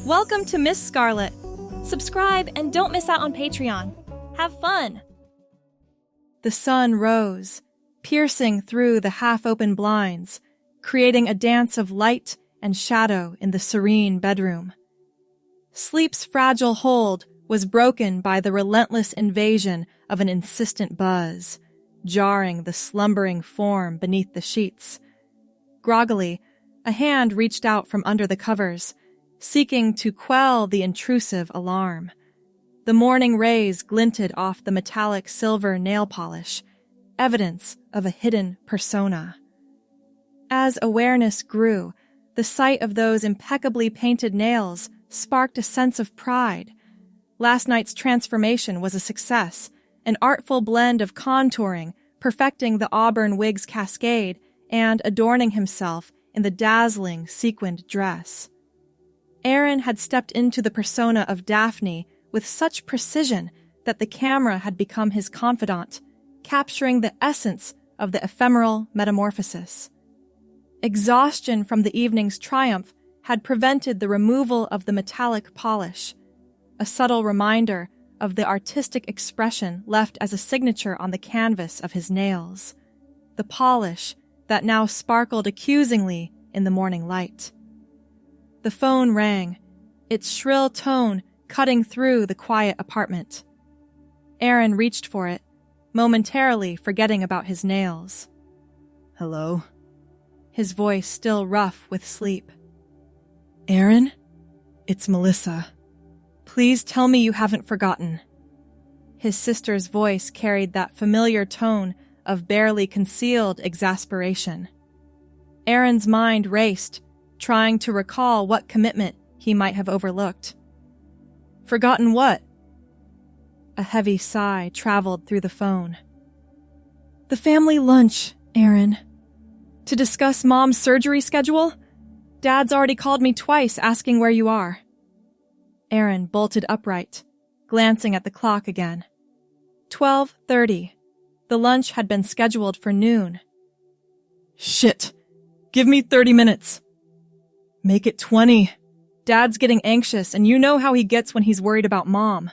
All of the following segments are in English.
Welcome to Miss Scarlett. Subscribe and don't miss out on Patreon. Have fun! The sun rose, piercing through the half-open blinds, creating a dance of light and shadow in the serene bedroom. Sleep's fragile hold was broken by the relentless invasion of an insistent buzz, jarring the slumbering form beneath the sheets. Groggily, a hand reached out from under the covers, seeking to quell the intrusive alarm. The morning rays glinted off the metallic silver nail polish, evidence of a hidden persona. As awareness grew, the sight of those impeccably painted nails sparked a sense of pride. Last night's transformation was a success, an artful blend of contouring, perfecting the auburn wig's cascade, and adorning himself in the dazzling sequined dress. Aaron had stepped into the persona of Daphne with such precision that the camera had become his confidant, capturing the essence of the ephemeral metamorphosis. Exhaustion from the evening's triumph had prevented the removal of the metallic polish, a subtle reminder of the artistic expression left as a signature on the canvas of his nails, the polish that now sparkled accusingly in the morning light. The phone rang, its shrill tone cutting through the quiet apartment. Aaron reached for it, momentarily forgetting about his nails. Hello? His voice still rough with sleep. Aaron? It's Melissa. Please tell me you haven't forgotten. His sister's voice carried that familiar tone of barely concealed exasperation. Aaron's mind raced, trying to recall what commitment he might have overlooked. Forgotten what? A heavy sigh traveled through the phone. The family lunch, Aaron. To discuss Mom's surgery schedule? Dad's already called me twice asking where you are. Aaron bolted upright, glancing at the clock again. 12:30. The lunch had been scheduled for noon. Shit. Give me 30 minutes. Make it 20. Dad's getting anxious, and you know how he gets when he's worried about Mom.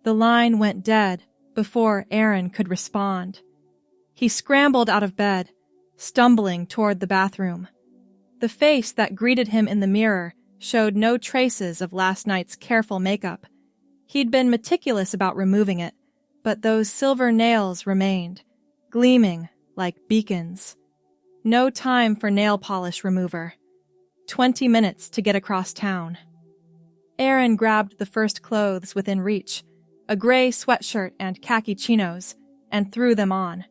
The line went dead before Aaron could respond. He scrambled out of bed, stumbling toward the bathroom. The face that greeted him in the mirror showed no traces of last night's careful makeup. He'd been meticulous about removing it, but those silver nails remained, gleaming like beacons. No time for nail polish remover. 20 minutes to get across town. Aaron grabbed the first clothes within reach, a gray sweatshirt and khaki chinos, and threw them on.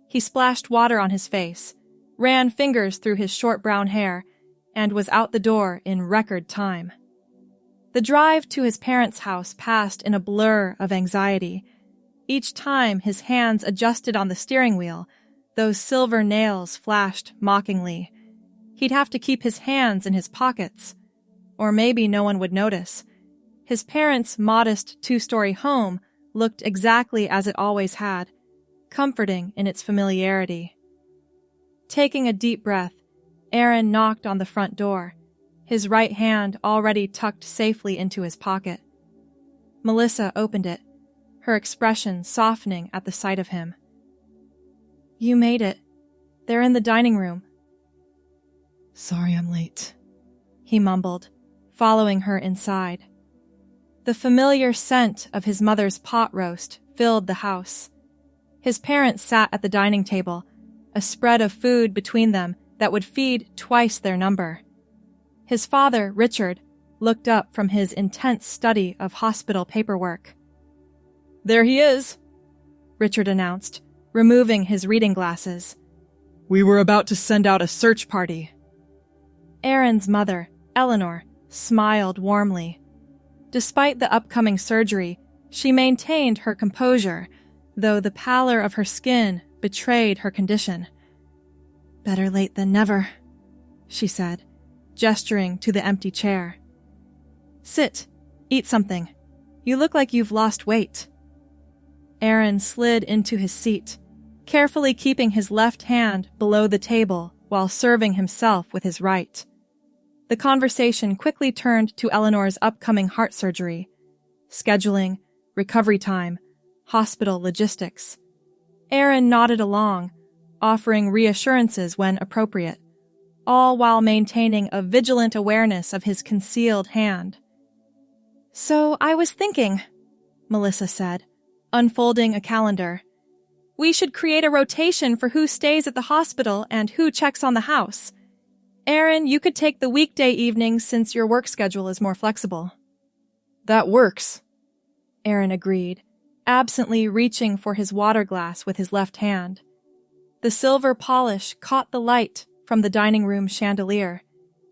He splashed water on his face, ran fingers through his short brown hair, and was out the door in record time. The drive to his parents' house passed in a blur of anxiety. Each time his hands adjusted on the steering wheel, those silver nails flashed mockingly. He'd have to keep his hands in his pockets. Or maybe no one would notice. His parents' modest two-story home looked exactly as it always had, comforting in its familiarity. Taking a deep breath, Aaron knocked on the front door, his right hand already tucked safely into his pocket. Melissa opened it, her expression softening at the sight of him. You made it. They're in the dining room. Sorry I'm late, he mumbled, following her inside. The familiar scent of his mother's pot roast filled the house. His parents sat at the dining table, a spread of food between them that would feed twice their number. His father, Richard, looked up from his intense study of hospital paperwork. There he is, Richard announced, removing his reading glasses. We were about to send out a search party. Aaron's mother, Eleanor, smiled warmly. Despite the upcoming surgery, she maintained her composure, though the pallor of her skin betrayed her condition. Better late than never, she said, gesturing to the empty chair. Sit, eat something. You look like you've lost weight. Aaron slid into his seat, carefully keeping his left hand below the table while serving himself with his right. The conversation quickly turned to Eleanor's upcoming heart surgery, scheduling, recovery time, hospital logistics. Aaron nodded along, offering reassurances when appropriate, all while maintaining a vigilant awareness of his concealed hand. "So I was thinking," Melissa said, unfolding a calendar. "We should create a rotation for who stays at the hospital and who checks on the house. Aaron, you could take the weekday evenings since your work schedule is more flexible." "That works," Aaron agreed, absently reaching for his water glass with his left hand. The silver polish caught the light from the dining room chandelier,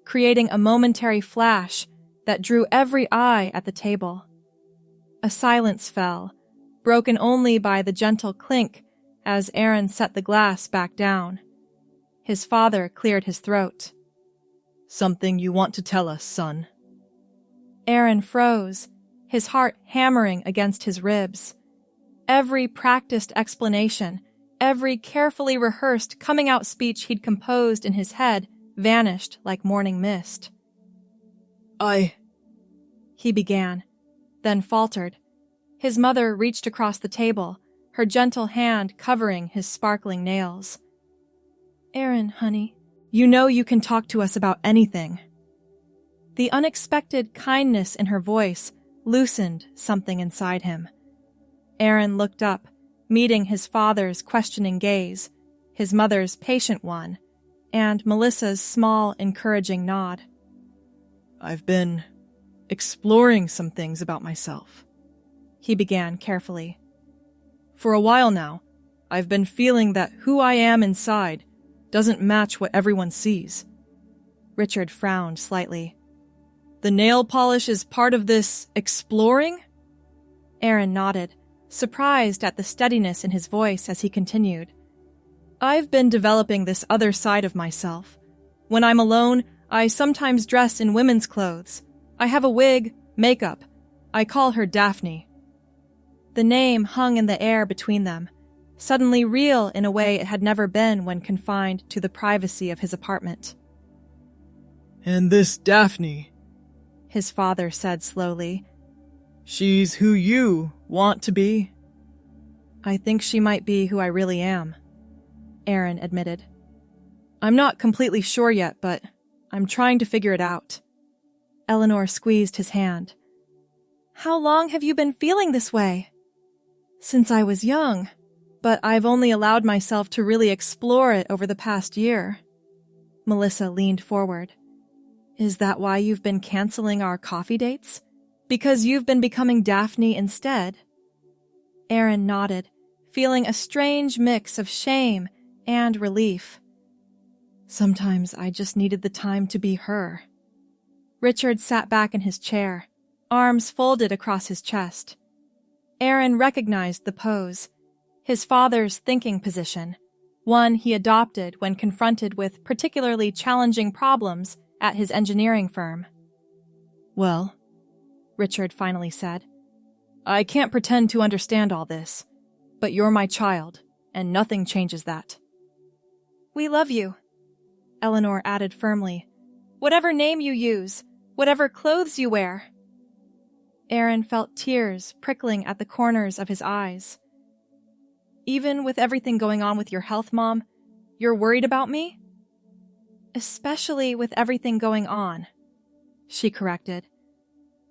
creating a momentary flash that drew every eye at the table. A silence fell, broken only by the gentle clink as Aaron set the glass back down. His father cleared his throat. "Something you want to tell us, son?" Aaron froze, his heart hammering against his ribs. Every practiced explanation, every carefully rehearsed coming-out speech he'd composed in his head vanished like morning mist. He began, then faltered. His mother reached across the table, her gentle hand covering his sparkling nails. "Aaron, honey, you know you can talk to us about anything." The unexpected kindness in her voice loosened something inside him. Aaron looked up, meeting his father's questioning gaze, his mother's patient one, and Melissa's small, encouraging nod. "I've been exploring some things about myself," he began carefully. "For a while now, I've been feeling that who I am inside doesn't match what everyone sees." Richard frowned slightly. "The nail polish is part of this exploring?" Aaron nodded, surprised at the steadiness in his voice as he continued. "I've been developing this other side of myself. When I'm alone, I sometimes dress in women's clothes. I have a wig, makeup. I call her Daphne." The name hung in the air between them, suddenly real in a way it had never been when confined to the privacy of his apartment. "And this Daphne," his father said slowly, "she's who you want to be?" "I think she might be who I really am," Aaron admitted. "I'm not completely sure yet, but I'm trying to figure it out." Eleanor squeezed his hand. "How long have you been feeling this way?" "Since I was young, but I've only allowed myself to really explore it over the past year." Melissa leaned forward. "Is that why you've been canceling our coffee dates? Because you've been becoming Daphne instead?" Aaron nodded, feeling a strange mix of shame and relief. "Sometimes I just needed the time to be her." Richard sat back in his chair, arms folded across his chest. Aaron recognized the pose, his father's thinking position, one he adopted when confronted with particularly challenging problems at his engineering firm. "Well," Richard finally said, "I can't pretend to understand all this, but you're my child, and nothing changes that." "We love you," Eleanor added firmly. "Whatever name you use, whatever clothes you wear." Aaron felt tears prickling at the corners of his eyes. "Even with everything going on with your health, Mom, you're worried about me?" "Especially with everything going on," she corrected.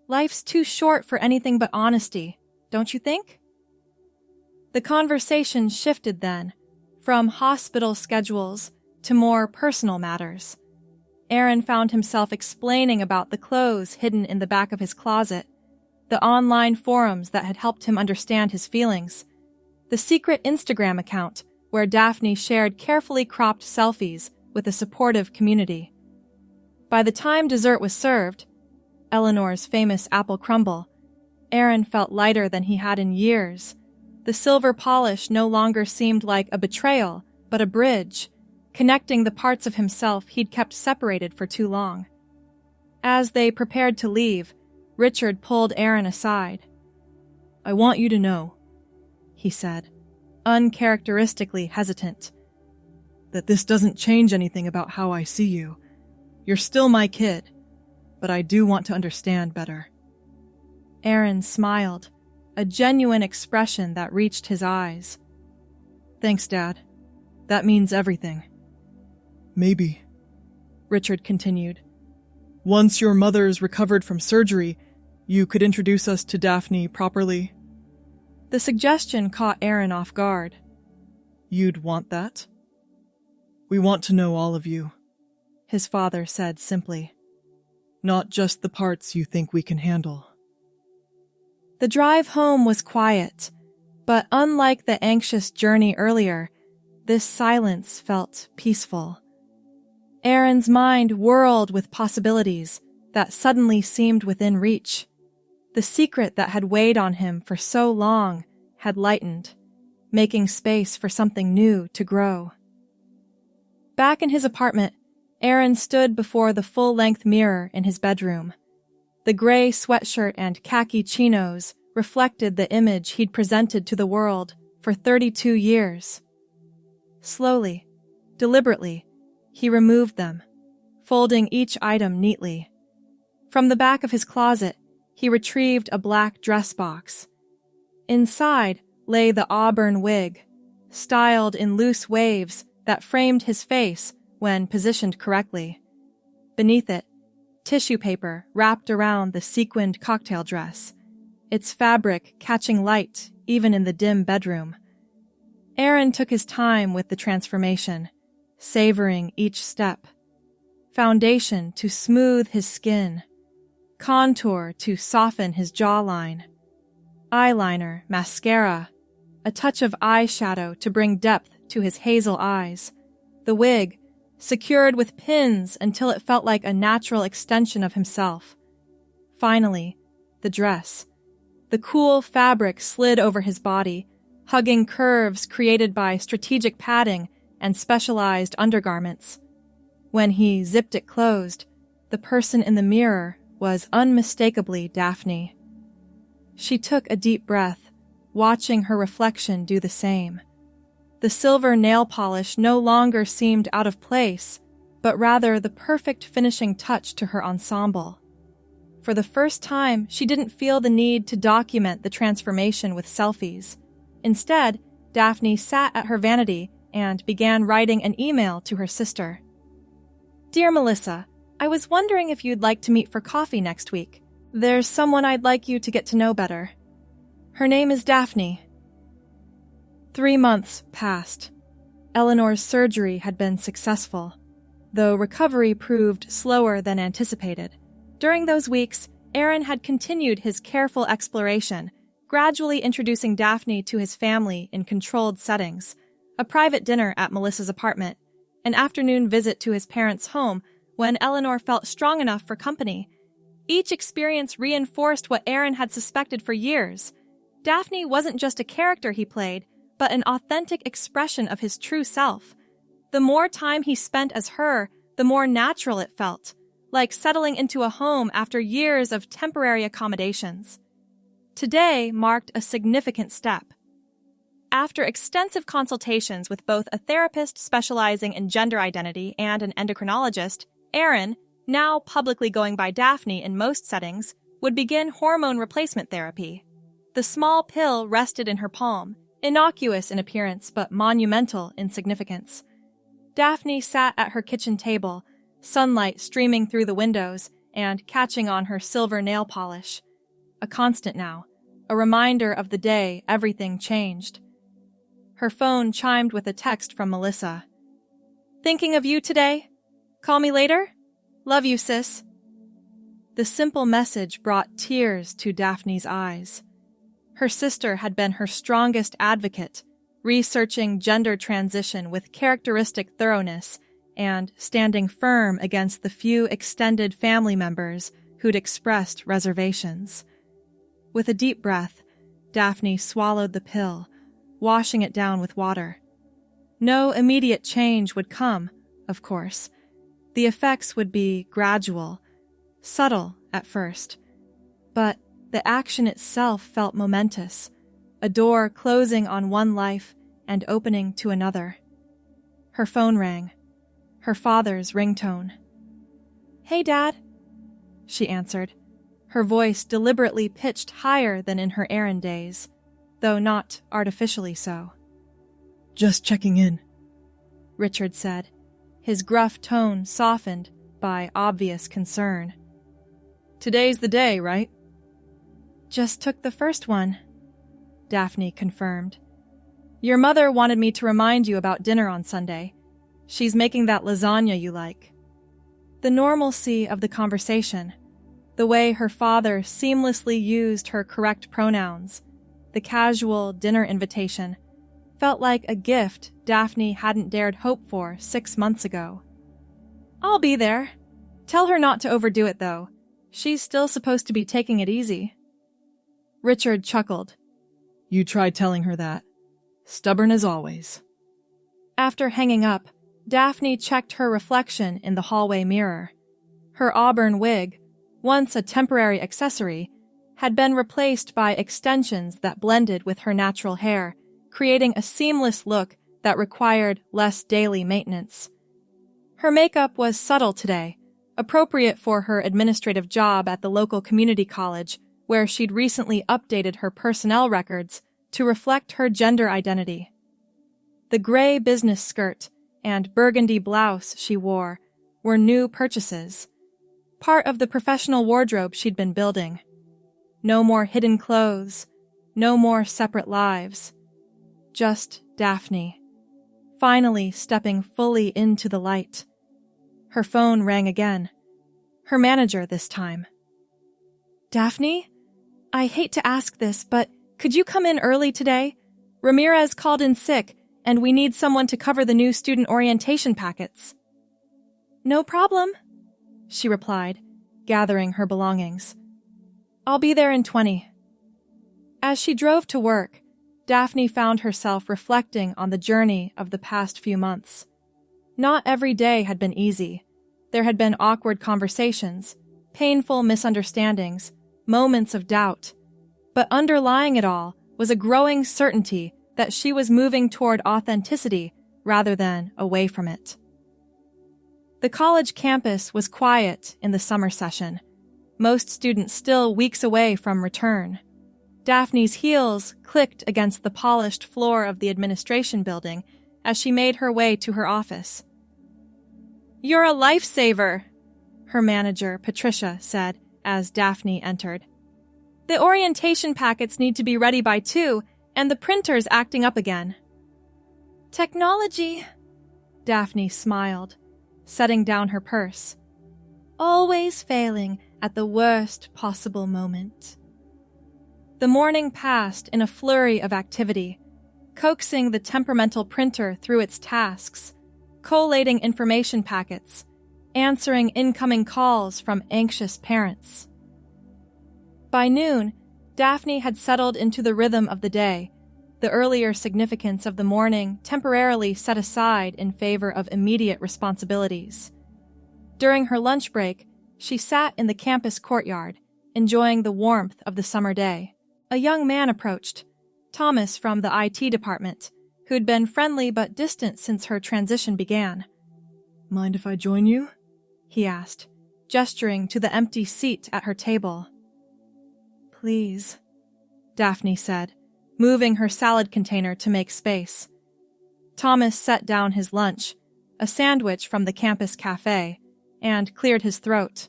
"Life's too short for anything but honesty, don't you think?" The conversation shifted then, from hospital schedules to more personal matters. Aaron found himself explaining about the clothes hidden in the back of his closet, the online forums that had helped him understand his feelings, the secret Instagram account where Daphne shared carefully cropped selfies with a supportive community. By the time dessert was served, Eleanor's famous apple crumble, Aaron felt lighter than he had in years. The silver polish no longer seemed like a betrayal, but a bridge, connecting the parts of himself he'd kept separated for too long. As they prepared to leave, Richard pulled Aaron aside. "I want you to know," he said, uncharacteristically hesitant, "that this doesn't change anything about how I see you. You're still my kid, but I do want to understand better." Aaron smiled, a genuine expression that reached his eyes. "Thanks, Dad. That means everything." "Maybe," Richard continued, "once your mother's recovered from surgery, you could introduce us to Daphne properly." The suggestion caught Aaron off guard. "You'd want that?" "We want to know all of you," his father said simply. "Not just the parts you think we can handle." The drive home was quiet, but unlike the anxious journey earlier, this silence felt peaceful. Aaron's mind whirled with possibilities that suddenly seemed within reach. The secret that had weighed on him for so long had lightened, making space for something new to grow. Back in his apartment, Aaron stood before the full-length mirror in his bedroom. The gray sweatshirt and khaki chinos reflected the image he'd presented to the world for 32 years. Slowly, deliberately, he removed them, folding each item neatly. From the back of his closet, he retrieved a black dress box. Inside lay the auburn wig, styled in loose waves that framed his face when positioned correctly. Beneath it, tissue paper wrapped around the sequined cocktail dress, its fabric catching light even in the dim bedroom. Aaron took his time with the transformation, savoring each step. Foundation to smooth his skin, contour to soften his jawline, eyeliner, mascara, a touch of eyeshadow to bring depth to his hazel eyes, the wig secured with pins until it felt like a natural extension of himself. Finally, the dress. The cool fabric slid over his body, hugging curves created by strategic padding and specialized undergarments. When he zipped it closed, the person in the mirror was unmistakably Daphne. She took a deep breath, watching her reflection do the same. The silver nail polish no longer seemed out of place, but rather the perfect finishing touch to her ensemble. For the first time, she didn't feel the need to document the transformation with selfies. Instead, Daphne sat at her vanity and began writing an email to her sister. "Dear Melissa, I was wondering if you'd like to meet for coffee next week. There's someone I'd like you to get to know better. Her name is Daphne." 3 months passed. Eleanor's surgery had been successful, though recovery proved slower than anticipated. During those weeks, Aaron had continued his careful exploration, gradually introducing Daphne to his family in controlled settings, a private dinner at Melissa's apartment, an afternoon visit to his parents' home when Eleanor felt strong enough for company. Each experience reinforced what Aaron had suspected for years. Daphne wasn't just a character he played, but an authentic expression of his true self. The more time he spent as her, the more natural it felt, like settling into a home after years of temporary accommodations. Today marked a significant step. After extensive consultations with both a therapist specializing in gender identity and an endocrinologist, Aaron, now publicly going by Daphne in most settings, would begin hormone replacement therapy. The small pill rested in her palm, innocuous in appearance but monumental in significance. Daphne sat at her kitchen table, sunlight streaming through the windows and catching on her silver nail polish. A constant now, a reminder of the day everything changed. Her phone chimed with a text from Melissa. "Thinking of you today? Call me later? Love you, sis." The simple message brought tears to Daphne's eyes. Her sister had been her strongest advocate, researching gender transition with characteristic thoroughness and standing firm against the few extended family members who'd expressed reservations. With a deep breath, Daphne swallowed the pill, washing it down with water. No immediate change would come, of course. The effects would be gradual, subtle at first, but the action itself felt momentous, a door closing on one life and opening to another. Her phone rang, her father's ringtone. "Hey, Dad," she answered, her voice deliberately pitched higher than in her errand days, though not artificially so. "Just checking in," Richard said, his gruff tone softened by obvious concern. "Today's the day, right?" "Just took the first one," Daphne confirmed. "Your mother wanted me to remind you about dinner on Sunday. She's making that lasagna you like." The normalcy of the conversation, the way her father seamlessly used her correct pronouns, the casual dinner invitation, felt like a gift Daphne hadn't dared hope for 6 months ago. "I'll be there. Tell her not to overdo it, though. She's still supposed to be taking it easy." Richard chuckled. "You tried telling her that. Stubborn as always." After hanging up, Daphne checked her reflection in the hallway mirror. Her auburn wig, once a temporary accessory, had been replaced by extensions that blended with her natural hair, creating a seamless look that required less daily maintenance. Her makeup was subtle today, appropriate for her administrative job at the local community college, where she'd recently updated her personnel records to reflect her gender identity. The gray business skirt and burgundy blouse she wore were new purchases, part of the professional wardrobe she'd been building. No more hidden clothes, no more separate lives. Just Daphne, finally stepping fully into the light. Her phone rang again. Her manager this time. "Daphne, I hate to ask this, but could you come in early today? Ramirez called in sick, and we need someone to cover the new student orientation packets." "No problem," she replied, gathering her belongings. "I'll be there in 20. As she drove to work, Daphne found herself reflecting on the journey of the past few months. Not every day had been easy. There had been awkward conversations, painful misunderstandings, moments of doubt. But underlying it all was a growing certainty that she was moving toward authenticity rather than away from it. The college campus was quiet in the summer session, most students still weeks away from return. Daphne's heels clicked against the polished floor of the administration building as she made her way to her office. "You're a lifesaver," her manager, Patricia, said as Daphne entered. "The orientation packets need to be ready by 2, and the printer's acting up again." "Technology," Daphne smiled, setting down her purse. "Always failing at the worst possible moment." The morning passed in a flurry of activity, coaxing the temperamental printer through its tasks, collating information packets, answering incoming calls from anxious parents. By noon, Daphne had settled into the rhythm of the day, the earlier significance of the morning temporarily set aside in favor of immediate responsibilities. During her lunch break, she sat in the campus courtyard, enjoying the warmth of the summer day. A young man approached, Thomas from the IT department, who'd been friendly but distant since her transition began. "Mind if I join you?" he asked, gesturing to the empty seat at her table. "Please," Daphne said, moving her salad container to make space. Thomas set down his lunch, a sandwich from the campus cafe, and cleared his throat.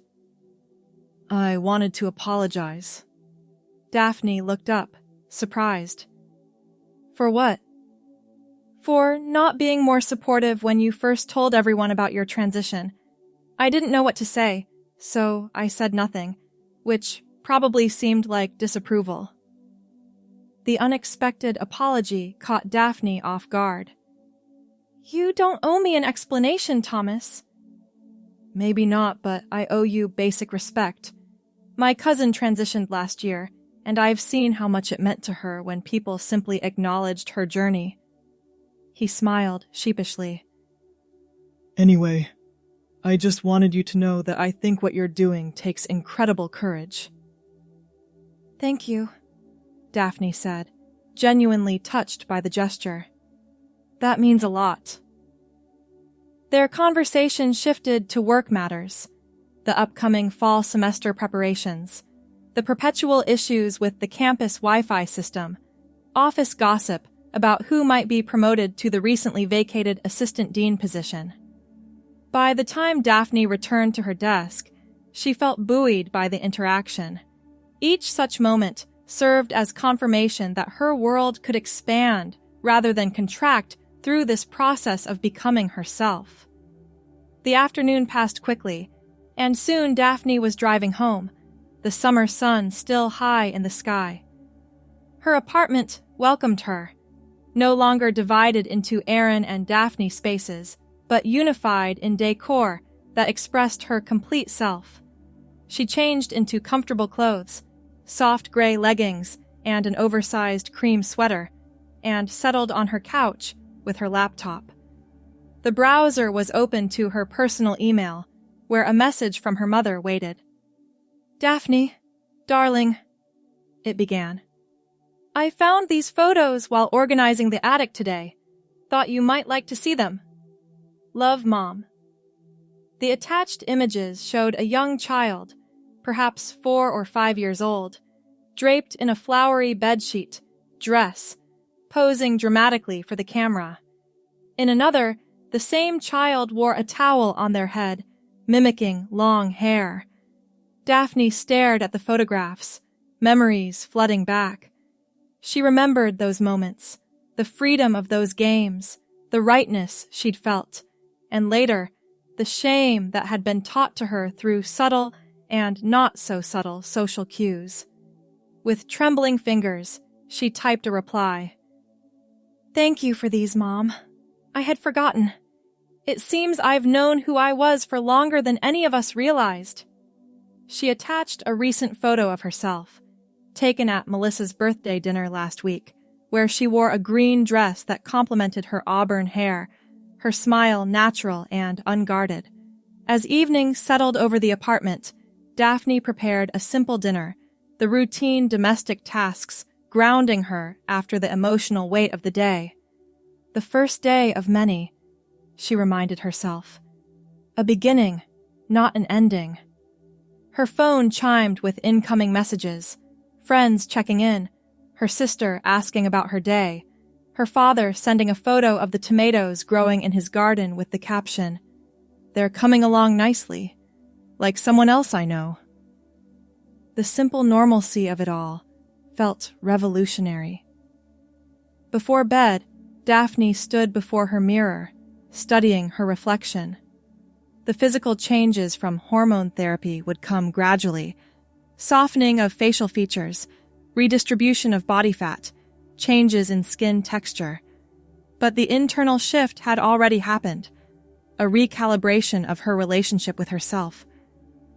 "I wanted to apologize." Daphne looked up, surprised. "For what?" "For not being more supportive when you first told everyone about your transition. I didn't know what to say, so I said nothing, which probably seemed like disapproval." The unexpected apology caught Daphne off guard. "You don't owe me an explanation, Thomas." "Maybe not, but I owe you basic respect. My cousin transitioned last year, and I've seen how much it meant to her when people simply acknowledged her journey." He smiled sheepishly. "Anyway, I just wanted you to know that I think what you're doing takes incredible courage." "Thank you," Daphne said, genuinely touched by the gesture. "That means a lot." Their conversation shifted to work matters. the upcoming fall semester preparations, the perpetual issues with the campus Wi-Fi system, office gossip about who might be promoted to the recently vacated assistant dean position. By the time Daphne returned to her desk, she felt buoyed by the interaction. Each such moment served as confirmation that her world could expand rather than contract through this process of becoming herself. The afternoon passed quickly, and soon Daphne was driving home, the summer sun still high in the sky. Her apartment welcomed her, no longer divided into Aaron and Daphne spaces, but unified in decor that expressed her complete self. She changed into comfortable clothes, soft gray leggings and an oversized cream sweater, and settled on her couch with her laptop. The browser was open to her personal email, where a message from her mother waited. "Daphne, darling," it began. "I found these photos while organizing the attic today. Thought you might like to see them. Love, Mom." The attached images showed a young child, perhaps 4 or 5 years old, draped in a flowery bedsheet, dress, posing dramatically for the camera. In another, the same child wore a towel on their head, mimicking long hair. Daphne stared at the photographs, memories flooding back. She remembered those moments, the freedom of those games, the rightness she'd felt, and later, the shame that had been taught to her through subtle and not so subtle social cues. With trembling fingers, she typed a reply. "Thank you for these, Mom. I had forgotten. It seems I've known who I was for longer than any of us realized." She attached a recent photo of herself, taken at Melissa's birthday dinner last week, where she wore a green dress that complemented her auburn hair, her smile natural and unguarded. As evening settled over the apartment, Daphne prepared a simple dinner, the routine domestic tasks grounding her after the emotional weight of the day. The first day of many, she reminded herself. A beginning, not an ending. Her phone chimed with incoming messages, friends checking in, her sister asking about her day, her father sending a photo of the tomatoes growing in his garden with the caption, "They're coming along nicely, like someone else I know." The simple normalcy of it all felt revolutionary. Before bed, Daphne stood before her mirror, studying her reflection. The physical changes from hormone therapy would come gradually. Softening of facial features, redistribution of body fat, changes in skin texture. But the internal shift had already happened, a recalibration of her relationship with herself.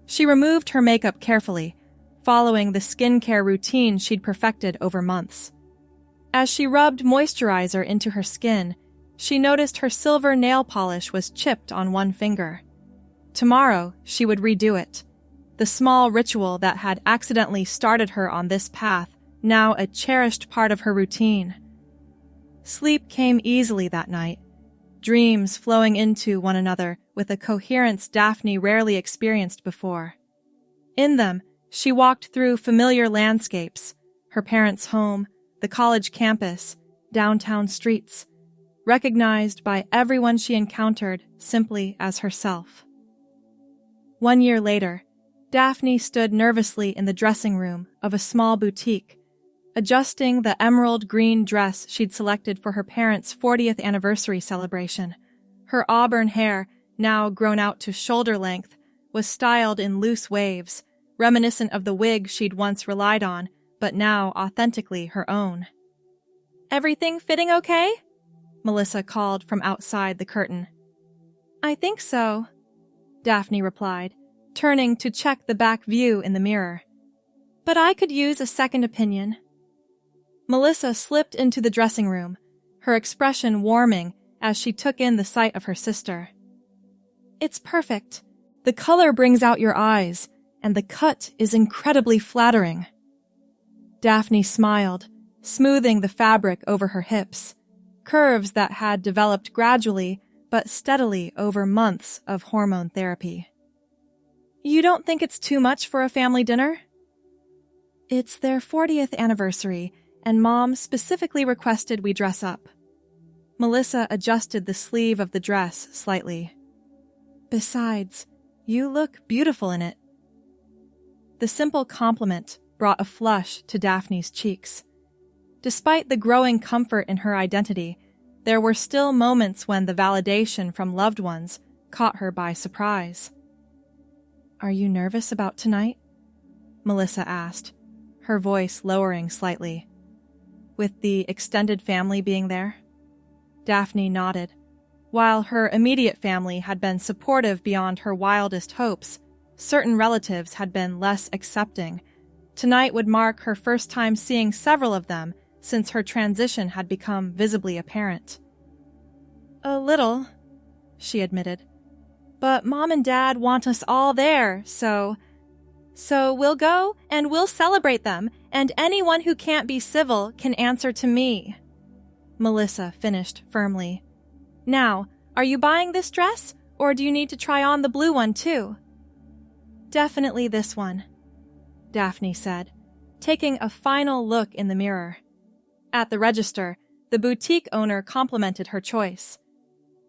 She removed her makeup carefully, following the skincare routine she'd perfected over months. As she rubbed moisturizer into her skin, she noticed her silver nail polish was chipped on one finger. Tomorrow, she would redo it. The small ritual that had accidentally started her on this path, now a cherished part of her routine. Sleep came easily that night, dreams flowing into one another with a coherence Daphne rarely experienced before. In them, she walked through familiar landscapes, her parents' home, the college campus, downtown streets, recognized by everyone she encountered simply as herself. 1 year later, Daphne stood nervously in the dressing room of a small boutique, adjusting the emerald green dress she'd selected for her parents' 40th anniversary celebration. Her auburn hair, now grown out to shoulder length, was styled in loose waves, reminiscent of the wig she'd once relied on, but now authentically her own. "Everything fitting okay?" Melissa called from outside the curtain. "I think so," Daphne replied, turning to check the back view in the mirror. "But I could use a second opinion." Melissa slipped into the dressing room, her expression warming as she took in the sight of her sister. "It's perfect. The color brings out your eyes, and the cut is incredibly flattering." Daphne smiled, smoothing the fabric over her hips, curves that had developed gradually but steadily over months of hormone therapy. You don't think it's too much for a family dinner? It's their 40th anniversary, and Mom specifically requested we dress up. Melissa adjusted the sleeve of the dress slightly. Besides, you look beautiful in it. The simple compliment brought a flush to Daphne's cheeks. Despite the growing comfort in her identity, there were still moments when the validation from loved ones caught her by surprise. Are you nervous about tonight? Melissa asked, her voice lowering slightly. With the extended family being there? Daphne nodded. While her immediate family had been supportive beyond her wildest hopes, certain relatives had been less accepting. Tonight would mark her first time seeing several of them since her transition had become visibly apparent. A little, she admitted. But Mom and Dad want us all there, so we'll go and we'll celebrate them, and anyone who can't be civil can answer to me. Melissa finished firmly. Now, are you buying this dress, or do you need to try on the blue one too? Definitely this one, Daphne said, taking a final look in the mirror. At the register, the boutique owner complimented her choice.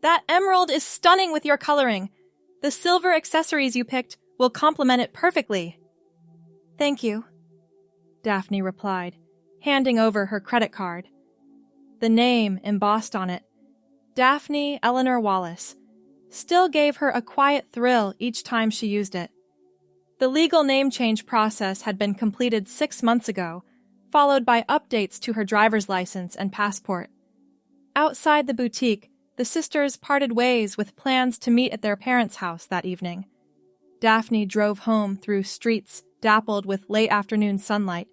That emerald is stunning with your coloring. The silver accessories you picked will complement it perfectly. Thank you, Daphne replied, handing over her credit card. The name embossed on it, Daphne Eleanor Wallace, still gave her a quiet thrill each time she used it. The legal name change process had been completed 6 months ago, followed by updates to her driver's license and passport. Outside the boutique, the sisters parted ways with plans to meet at their parents' house that evening. Daphne drove home through streets dappled with late afternoon sunlight,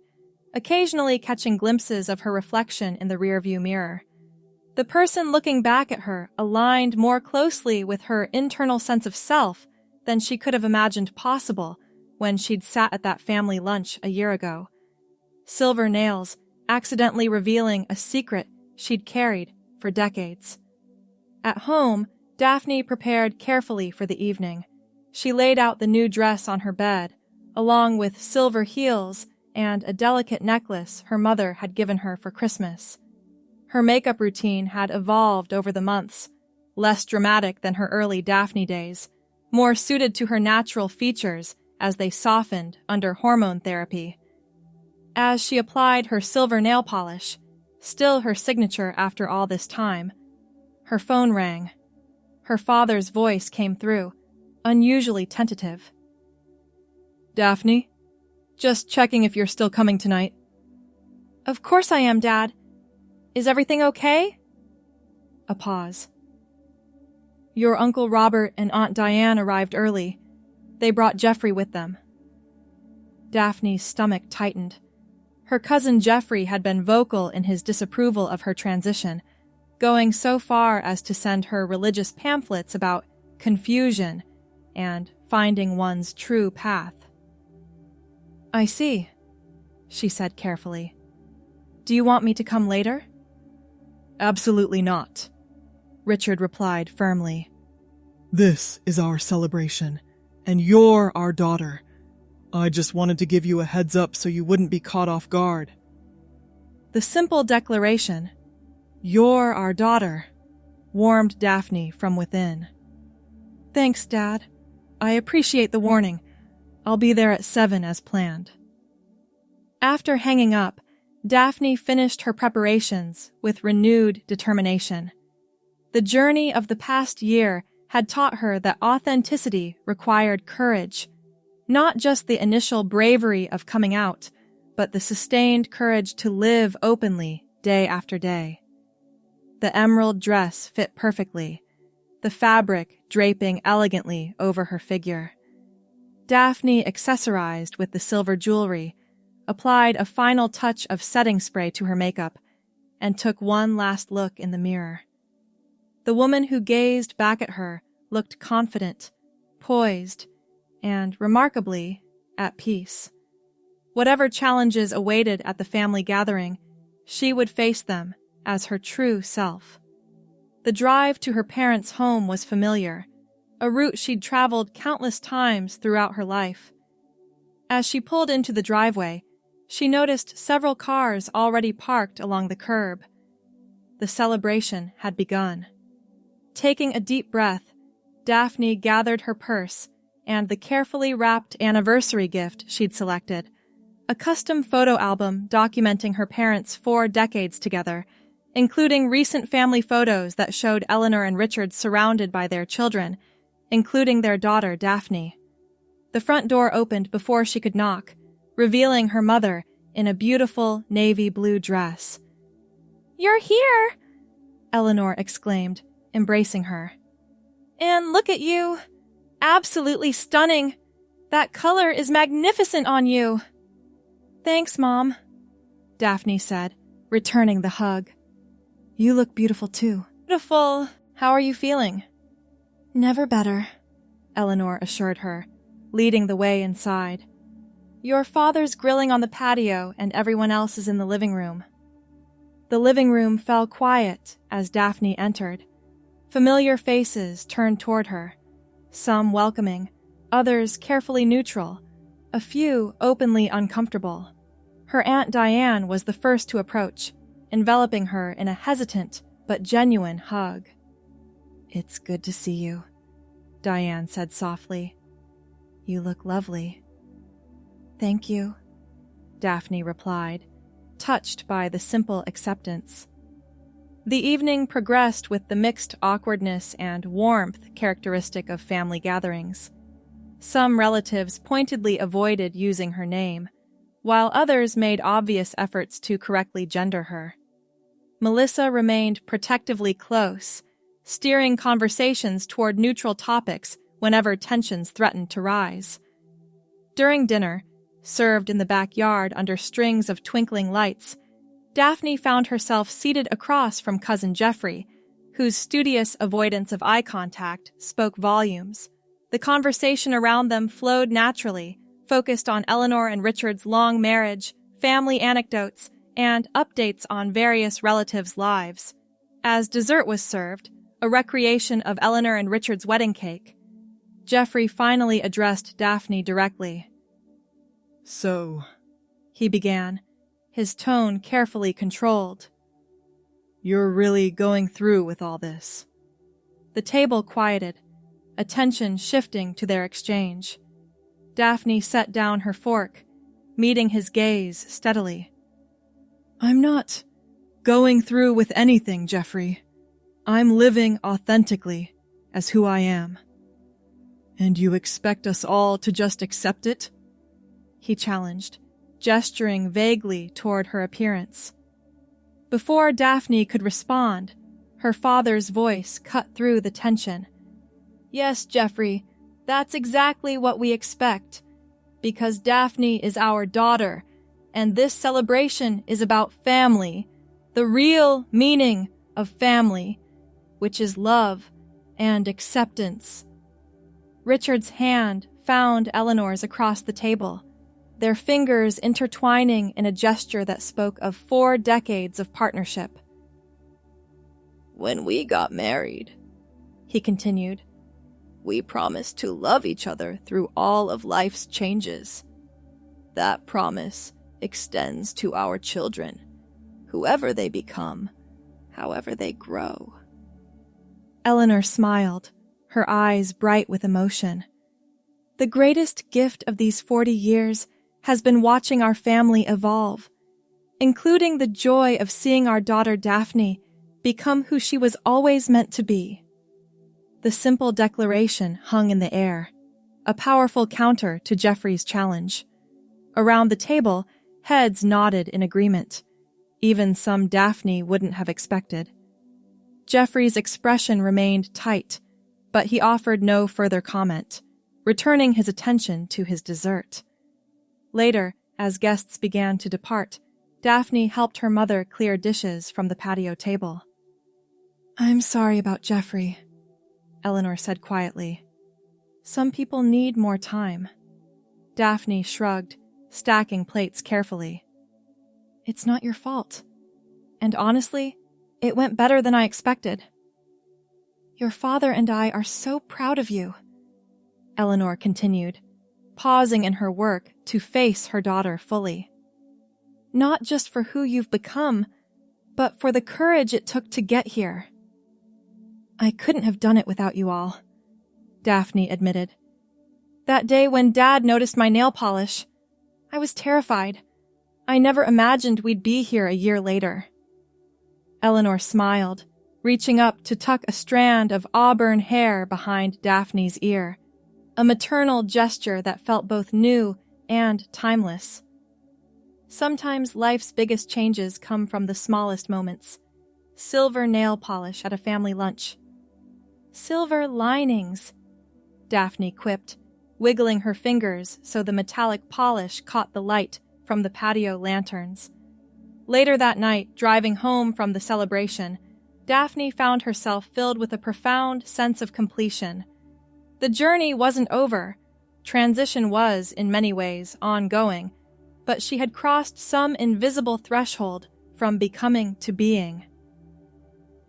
occasionally catching glimpses of her reflection in the rearview mirror. The person looking back at her aligned more closely with her internal sense of self than she could have imagined possible when she'd sat at that family lunch a year ago. Silver nails accidentally revealing a secret she'd carried for decades. At home, Daphne prepared carefully for the evening. She laid out the new dress on her bed, along with silver heels and a delicate necklace her mother had given her for Christmas. Her makeup routine had evolved over the months, less dramatic than her early Daphne days, more suited to her natural features as they softened under hormone therapy. As she applied her silver nail polish, still her signature after all this time, her phone rang. Her father's voice came through, unusually tentative. Daphne? Just checking if you're still coming tonight. Of course I am, Dad. Is everything okay? A pause. Your Uncle Robert and Aunt Diane arrived early. They brought Jeffrey with them. Daphne's stomach tightened. Her cousin Jeffrey had been vocal in his disapproval of her transition, going so far as to send her religious pamphlets about confusion and finding one's true path. I see, she said carefully. Do you want me to come later? Absolutely not, Richard replied firmly. This is our celebration, and you're our daughter. I just wanted to give you a heads up so you wouldn't be caught off guard. The simple declaration, "You're our daughter," warmed Daphne from within. Thanks, Dad. I appreciate the warning. I'll be there at 7 as planned. After hanging up, Daphne finished her preparations with renewed determination. The journey of the past year had taught her that authenticity required courage, not just the initial bravery of coming out, but the sustained courage to live openly day after day. The emerald dress fit perfectly, the fabric draping elegantly over her figure. Daphne accessorized with the silver jewelry, applied a final touch of setting spray to her makeup, and took one last look in the mirror. The woman who gazed back at her looked confident, poised, and, remarkably, at peace. Whatever challenges awaited at the family gathering, she would face them as her true self. The drive to her parents' home was familiar, a route she'd traveled countless times throughout her life. As she pulled into the driveway, she noticed several cars already parked along the curb. The celebration had begun. Taking a deep breath, Daphne gathered her purse and the carefully wrapped anniversary gift she'd selected, a custom photo album documenting her parents' 4 decades together, including recent family photos that showed Eleanor and Richard surrounded by their children, including their daughter, Daphne. The front door opened before she could knock, revealing her mother in a beautiful navy blue dress. "You're here!" Eleanor exclaimed, embracing her. "And look at you! Absolutely stunning! That color is magnificent on you!" "Thanks, Mom," Daphne said, returning the hug. "You look beautiful too." "Beautiful. How are you feeling?" "Never better," Eleanor assured her, leading the way inside. "Your father's grilling on the patio and everyone else is in the living room." The living room fell quiet as Daphne entered. Familiar faces turned toward her, some welcoming, others carefully neutral, a few openly uncomfortable. Her Aunt Diane was the first to approach, enveloping her in a hesitant but genuine hug. "It's good to see you," Diane said softly. "You look lovely." "Thank you," Daphne replied, touched by the simple acceptance. The evening progressed with the mixed awkwardness and warmth characteristic of family gatherings. Some relatives pointedly avoided using her name, while others made obvious efforts to correctly gender her. Melissa remained protectively close, steering conversations toward neutral topics whenever tensions threatened to rise. During dinner, served in the backyard under strings of twinkling lights, Daphne found herself seated across from Cousin Jeffrey, whose studious avoidance of eye contact spoke volumes. The conversation around them flowed naturally, focused on Eleanor and Richard's long marriage, family anecdotes, and updates on various relatives' lives. As dessert was served, a recreation of Eleanor and Richard's wedding cake, Jeffrey finally addressed Daphne directly. "So," he began, his tone carefully controlled. "You're really going through with all this?" The table quieted, attention shifting to their exchange. Daphne set down her fork, meeting his gaze steadily. "I'm not going through with anything, Jeffrey. I'm living authentically as who I am." "And you expect us all to just accept it?" he challenged, gesturing vaguely toward her appearance. Before Daphne could respond, her father's voice cut through the tension. "Yes, Jeffrey, that's exactly what we expect, because Daphne is our daughter, and this celebration is about family, the real meaning of family, which is love and acceptance." Richard's hand found Eleanor's across the table, their fingers intertwining in a gesture that spoke of 4 decades of partnership. "When we got married," he continued, "we promised to love each other through all of life's changes. That promise extends to our children, whoever they become, however they grow." Eleanor smiled, her eyes bright with emotion. "The greatest gift of these 40 years has been watching our family evolve, including the joy of seeing our daughter Daphne become who she was always meant to be." The simple declaration hung in the air, a powerful counter to Jeffrey's challenge. Around the table, heads nodded in agreement, even some Daphne wouldn't have expected. Jeffrey's expression remained tight, but he offered no further comment, returning his attention to his dessert. Later, as guests began to depart, Daphne helped her mother clear dishes from the patio table. "I'm sorry about Jeffrey," Eleanor said quietly. "Some people need more time." Daphne shrugged, stacking plates carefully. "It's not your fault. And honestly, it went better than I expected." Your father and I are so proud of you, Eleanor continued, pausing in her work to face her daughter fully. Not just for who you've become, but for the courage it took to get here. I couldn't have done it without you all, Daphne admitted. That day when Dad noticed my nail polish, I was terrified. I never imagined we'd be here a year later. Eleanor smiled, reaching up to tuck a strand of auburn hair behind Daphne's ear, a maternal gesture that felt both new and timeless. Sometimes life's biggest changes come from the smallest moments. Silver nail polish at a family lunch. Silver linings, Daphne quipped, wiggling her fingers so the metallic polish caught the light from the patio lanterns. Later that night, driving home from the celebration, Daphne found herself filled with a profound sense of completion. The journey wasn't over. Transition was, in many ways, ongoing, but she had crossed some invisible threshold from becoming to being.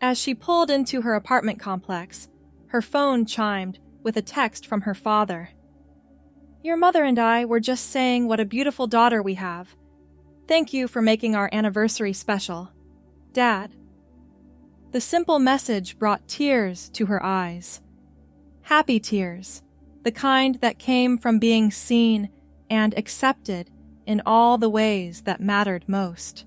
As she pulled into her apartment complex, her phone chimed with a text from her father. Your mother and I were just saying what a beautiful daughter we have. Thank you for making our anniversary special. Dad. The simple message brought tears to her eyes. Happy tears, the kind that came from being seen and accepted in all the ways that mattered most.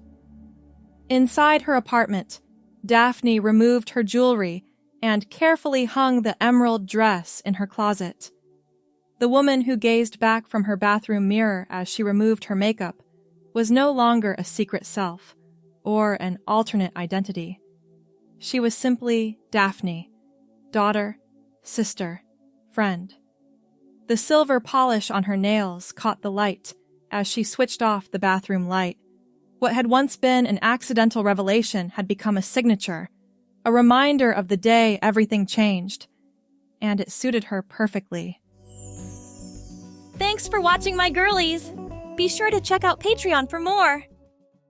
Inside her apartment, Daphne removed her jewelry and carefully hung the emerald dress in her closet. The woman who gazed back from her bathroom mirror as she removed her makeup was no longer a secret self or an alternate identity. She was simply Daphne, daughter, sister, friend. The silver polish on her nails caught the light as she switched off the bathroom light. What had once been an accidental revelation had become a signature, a reminder of the day everything changed, and it suited her perfectly. Thanks for watching, my girlies! Be sure to check out Patreon for more!